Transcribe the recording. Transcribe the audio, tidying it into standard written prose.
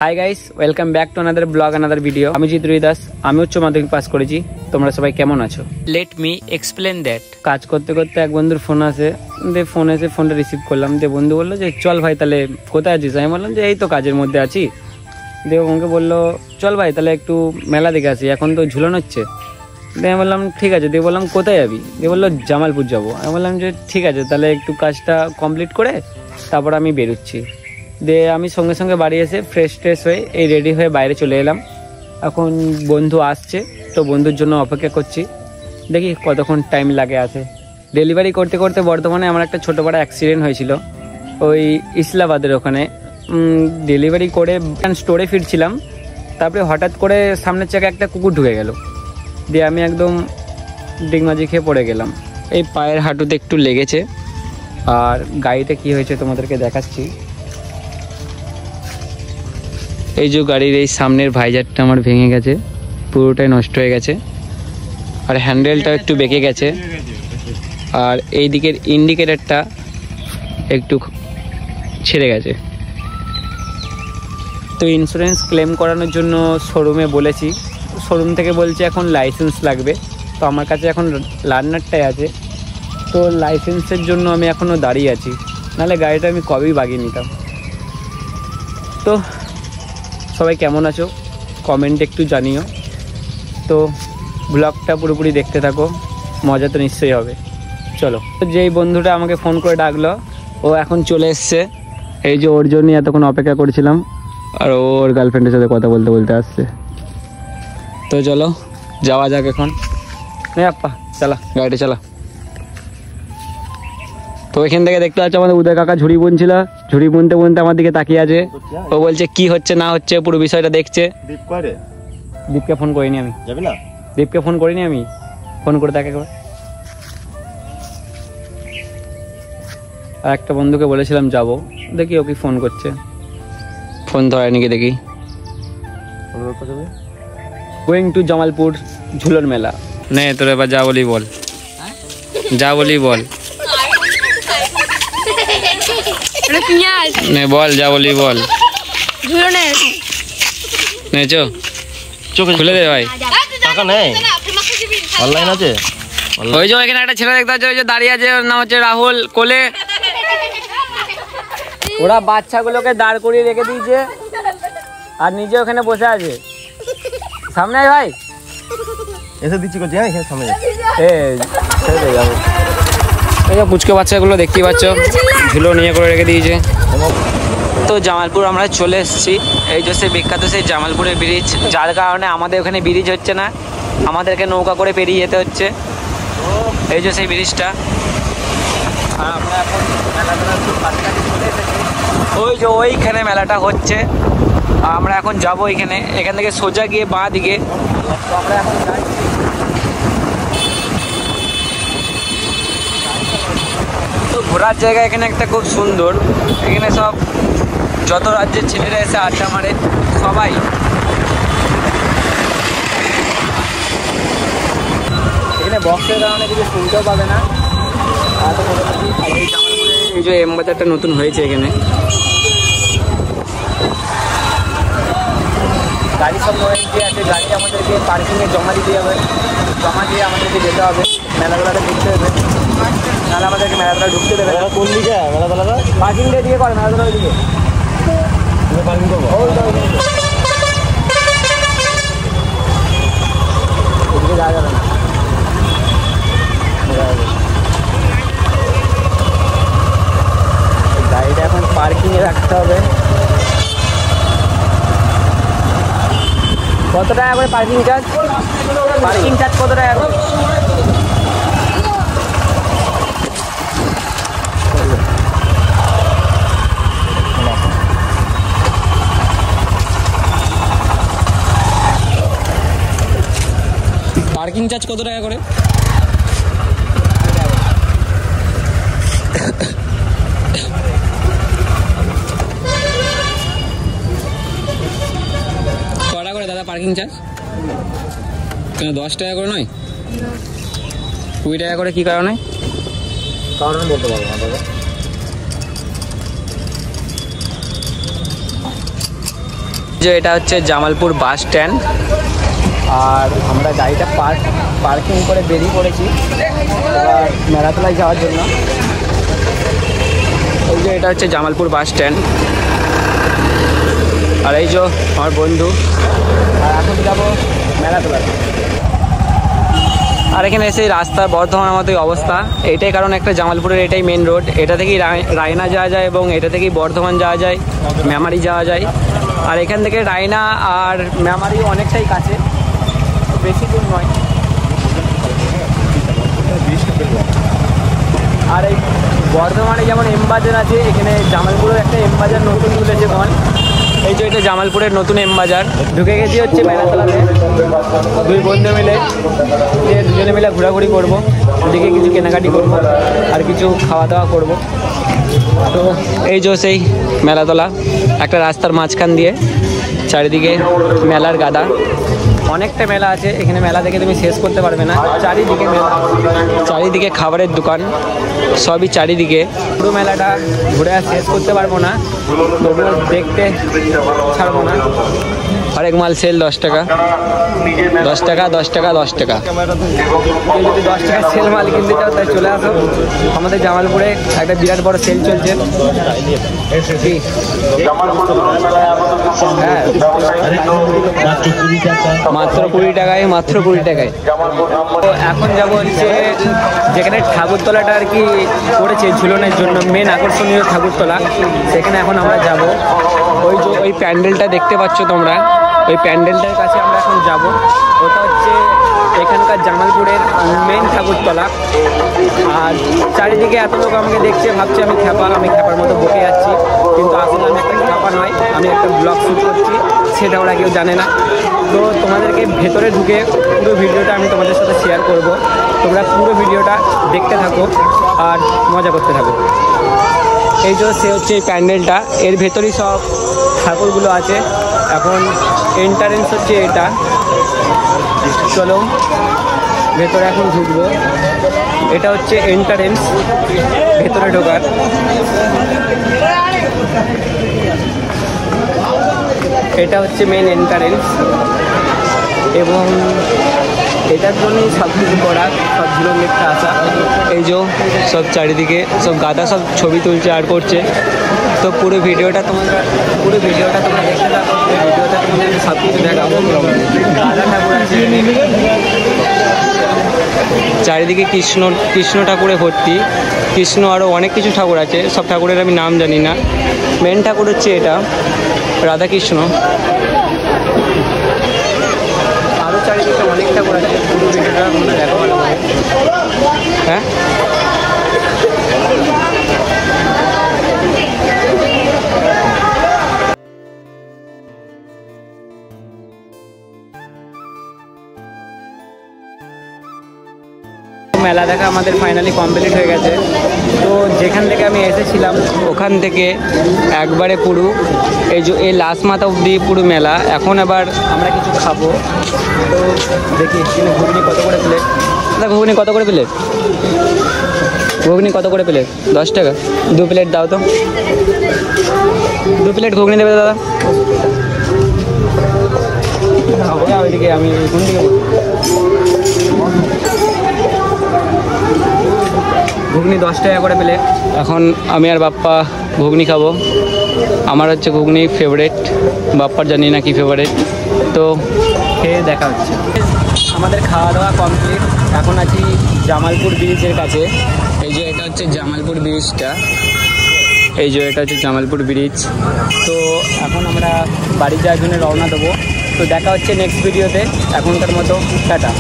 Hi guys, welcome back to another blog, another video. আমি জিৎ রুই দাস। আমি উচ্চ মাধ্যমিক পাস করেছি। তোমরা সবাই কেমন আছো? Let me explain that. কাজ করতে করতে এক বন্ধুর ফোন আসে, ফোন এসে ফোনটা রিসিভ করলাম। বন্ধু বললো যে চল ভাই, তাহলে কোথায় আছিস? আমি বললাম যে এই তো কাজের মধ্যে আছি। আমাকে বললো চল ভাই তাহলে একটু মেলা দেখে আসি, এখন তো ঝুলন হচ্ছে। আমি বললাম ঠিক আছে। বললাম কোথায় যাবি? বললো জামালপুর যাবো। আমি বললাম যে ঠিক আছে, তাহলে একটু কাজটা কমপ্লিট করে তারপর আমি বেরোচ্ছি। আমি সঙ্গে সঙ্গে বাড়ি এসে ফ্রেশ হয়ে এই রেডি হয়ে বাইরে চলে এলাম। এখন বন্ধু আসছে, তো বন্ধুর জন্য অপেক্ষা করছি, দেখি কতক্ষণ টাইম লাগে আসে। ডেলিভারি করতে করতে বর্ধমানে আমার একটা ছোটোখাটো অ্যাক্সিডেন্ট হয়েছিল, ওই ইসলামাবাদের ওখানে। ডেলিভারি করে স্টোরে ফিরছিলাম, তারপরে হঠাৎ করে সামনের চাকা একটা কুকুর ঢুকে গেল। আমি একদম ডিগমাজি খেয়ে পড়ে গেলাম। এই পায়ের হাঁটুতে একটু লেগেছে। আর গাড়িতে কি হয়েছে তোমাদেরকে দেখাচ্ছি। এই যে গাড়ির এই সামনের ভাইজারটা আমার ভেঙে গেছে, পুরোটাই নষ্ট হয়ে গেছে। আর হ্যান্ডেলটা একটু বেঁকে গেছে। আর এই দিকের ইন্ডিকেটরটা একটু ছেড়ে গেছে। তো ইন্স্যুরেন্স ক্লেম করানোর জন্য শোরুমে বলেছি, শোরুম থেকে বলছে এখন লাইসেন্স লাগবে। তো আমার কাছে এখন লার্নারটাই আছে, তো লাইসেন্সের জন্য আমি এখনও দাঁড়িয়ে আছি, নাহলে গাড়িটা আমি কবেই বাগিয়ে নিতাম। তো সবাই কেমন আছো কমেন্টে একটু জানিও। তো ব্লগটা পুরোপুরি দেখতে থাকো, মজা তো নিশ্চয়ই হবে। চলো। যেই বন্ধুটা আমাকে ফোন করে ডাকলো ও এখন চলে এসছে। এই যে ওর জন্যই এতক্ষণ অপেক্ষা করেছিলাম। আর ওর গার্লফ্রেন্ডের সাথে কথা বলতে বলতে আসছে। তো চলো যাওয়া যাক এখন। আপা চালা, গাড়িটা চালা। তো এখান থেকে দেখতে পাচ্ছ আমাদের উদয় কাকা ঝুড়ি বুনছিল। ঝুড়ি বুনতে বুনতে আমার দিকে তাকিয়ে আছে। ও বলছে কি হচ্ছে না হচ্ছে পুরো বিষয়টা দেখছে। দীপকে ফোন করিনি আমি। যাবি না? দীপকে ফোন করিনি আমি, ফোন করে তাকে একবার। আর একটা বন্ধুকে বলেছিলাম যাব, দেখি ও কি ফোন করছে। ফোন ধরেনি কি দেখি। গোয়িং টু জামালপুর ঝুলন মেলা। নে তোর এবার যা বলি বল, যা বলি বল। নে বল, যা বলি বল। নে চোখ খুলে দে ভাই। টাকা নেই, অনলাইন আছে। ওই যে এখানে একটা ছেলে দেখতে পাচ্ছ, ওই যে দাঁড়িয়ে আছে, ওর নাম হচ্ছে রাহুল কোলে। ওরা বাচ্চাগুলোকে দাঁড় করিয়ে রেখে দিয়েছে আর নিজে ওখানে বসে আছে। সামনে আয় ভাই, এসে দিচ্ছি করছি। হ্যাঁ সামনে যাবো। এই যে পুচকে বাচ্চাগুলো দেখতেই পাচ্ছ, ঝুলো নিয়ে করে রেখে দিয়েছে। তো জামালপুর আমরা চলে এসেছি। এই যে সে বিখ্যাত সেই জামালপুরের ব্রিজ, যার কারণে আমাদের ওখানে ব্রিজ হচ্ছে না, আমাদেরকে নৌকা করে পেরিয়ে যেতে হচ্ছে। এই যে সেই ব্রিজটা। আর আমরা এখন চলে এসেছি, ওই যে ওইখানে মেলাটা হচ্ছে। আমরা এখন যাবো এখানে, এখান থেকে সোজা গিয়ে বাঁ দিকে। তো আমরা এখন যাচ্ছি। তো ঘোরার জায়গা এখানে একটা খুব সুন্দর। এখানে সব যত রাজ্যের ছেলেরা এসে আড্ডা মারে সবাই। এখানে বক্সের কারণে কিছু শুনতেও পাবে না। এই যে এম বাজারটা নতুন হয়েছে এখানে, গাড়ি সব যে আছে, গাড়ি আমাদেরকে পার্কিংয়ে জমা দিতে হবে। জমা দিয়ে আমাদেরকে যেতে হবে, মেলাগুলোতে ঢুকতে হবে, নাহলে আমাদেরকে মেলাগুলো ঢুকতে দেবে। কোন দিকে মেলাগুলোটা? পার্কিং দিয়ে করে মেলাগুলোর দিকে পার্কিং করবো। ওদিকে যাওয়া যাবে না, গাড়িটা এখন পার্কিংয়ে রাখতে হবে। কত টাকা করে পার্কিং চার্জ? পার্কিং চার্জ কত টাকা করে? পার্কিং চার্জ কত টাকা করে? কটা করে দাদা পার্কিং চার্জ? কেন 10 টাকা করে নয়, 20 টাকা করে? কি কারণে? কারণ বলতে পারবো না দাদা। যে এটা হচ্ছে জামালপুর বাস স্ট্যান্ড, আর আমরা গাড়িটা পার্কিং করে বেরিয়ে পড়েছি এবার মেলাতলায় যাওয়ার জন্য। এই যে এটা হচ্ছে জামালপুর বাস স্ট্যান্ড, আর এই যে আমার বন্ধু, আর এখন যাবো মেলাতলাতে। আর এখানে এসে রাস্তার বর্ধমানের মতোই অবস্থা, এইটাই কারণ একটা জামালপুরের এটাই মেন রোড, এটা থেকেই রায়না যাওয়া যায় এবং এটা থেকেই বর্ধমান যাওয়া যায়, মেমারি যাওয়া যায়। আর এখান থেকে রায়না আর মেমারি অনেকটাই কাছে, বেশি দূর নয়। আর এই বর্ধমানে যেমন এম বাজার আছে, এখানে জামালপুরের একটা এম বাজার নতুন খুলেছে তোমার। এই যে এটা জামালপুরের নতুন এম বাজার, ঢুকে গেছি হচ্ছে মেলাতলাতে। দুই বন্ধু মিলে দুজনে মিলে ঘোরাঘুরি করবো, ওদিকে কিছু কেনাকাটি করবো আর কিছু খাওয়া দাওয়া করবো। তো এই যে সেই মেলাতলা, একটা রাস্তার মাঝখান দিয়ে, চারিদিকে মেলার গাদা, অনেকটা মেলা আছে এখানে। মেলা দেখে তুমি শেষ করতে পারবে না, চারিদিকে মেলা, চারিদিকে খাবারের দোকান, সবই চারিদিকে। পুরো মেলাটা ঘুরে আর শেষ করতে পারবো না, তবুও দেখতে ছাড়বো না। হরেক মাল সেল 10 টাকা, 10 টাকা, 10 টাকা, 10 টাকা। কেউ যদি 10 টাকা সেল মাল কিনতে চাও তাই চলে আসো, আমাদের জামালপুরে একটা বিরাট বড় সেল চলছে। হ্যাঁ, মাত্র 20 টাকায়, মাত্র 20 টাকায়। তো এখন যাবো হচ্ছে যেখানে ঠাকুরতলাটা আর কি করেছে ঝুলনের জন্য, মেন আকর্ষণীয় ঠাকুরতলা, সেখানে এখন আমরা যাব। ওই যে ওই প্যান্ডেলটা দেখতে পাচ্ছ তোমরা, ওই প্যান্ডেলটার কাছে আমরা এখন যাব। ওটা হচ্ছে এখানকার জামালপুরের মেন ঠাকুরতলা। আর চারিদিকে এত লোক আমাকে দেখছে, ভাবছে আমি খ্যাপার মতো বকে যাচ্ছি, কিন্তু আসলে আমি একটা খ্যাপা নয়, আমি একটা ব্লগ শ্যুট করছি, সেটা ওরা কেউ জানে না। তো তোমাদেরকে ভেতরে ঢুকে পুরো ভিডিওটা আমি তোমাদের সাথে শেয়ার করব, তোমরা পুরো ভিডিওটা দেখতে থাকো আর মজা করতে থাকো। এই যে সে হচ্ছে এই প্যান্ডেলটা, এর ভেতরেই সব ঠাকুরগুলো আছে। এখন এন্ট্রান্স হচ্ছে এটা, চলো ভেতরে এখন ঢুকবো। এটা হচ্ছে এন্ট্রান্স, ভেতরে ঢোকার। এটা হচ্ছে মেন এন্ট্রান্স এবং এটার জন্যই সব কিছু করা, সব ঝুলন দেখতে আসা। এই যে সব চারিদিকে সব গাদা সব ছবি তুলছে আর করছে। তো পুরো ভিডিওটা তোমরা দেখতে থাকো, ভিডিওটা তোমাদের সব কিছু দেখাবো। গাদা ঠাকুর আছে, চারিদিকে কৃষ্ণ ঠাকুরে ভর্তি, কৃষ্ণ আরও অনেক কিছু ঠাকুর আছে, সব ঠাকুরের আমি নাম জানি না। মেন ঠাকুর হচ্ছে এটা রাধাকৃষ্ণ, আরও চারিদিকে অনেক ঠাকুর আছে। পুরো ভিডিওটা তোমরা দেখো ভালো করে। হ্যাঁ, মেলা দেখা আমাদের ফাইনালি কমপ্লিট হয়ে গেছে। তো যেখান থেকে আমি এসেছিলাম ওখান থেকে একবারে পুরো এই যে এই লাস্ট মাথা অবধি পুরো মেলা। এখন আবার আমরা কিছু খাবো, তো দেখি ঘুগনি কত করে প্লেট। দাদা ঘুগনি কত করে প্লেট? ঘুগনি কত করে প্লেট? 10 টাকা। 2 প্লেট দাও তো, 2 প্লেট ঘুগনি দেবে দাদা। ওইদিকে আমি কোন দিকে ঘুগনি 10 টাকা করে প্লেট। এখন আমি আর বাপ্পা ঘুগনি খাবো। আমার হচ্ছে ঘুগনি ফেভারেট, বাপ্পার জানি না কি ফেভারেট। তো খেয়ে দেখা হচ্ছে। আমাদের খাওয়া দাওয়া কমপ্লিট, এখন আছি জামালপুর ব্রিজের কাছে। এই যে এটা হচ্ছে জামালপুর ব্রিজটা, এই যে এটা হচ্ছে জামালপুর ব্রিজ। তো এখন আমরা বাড়ি যাওয়ার জন্য রওনা দেবো। তো দেখা হচ্ছে নেক্সট ভিডিওতে, এখনকার মতো টাটা।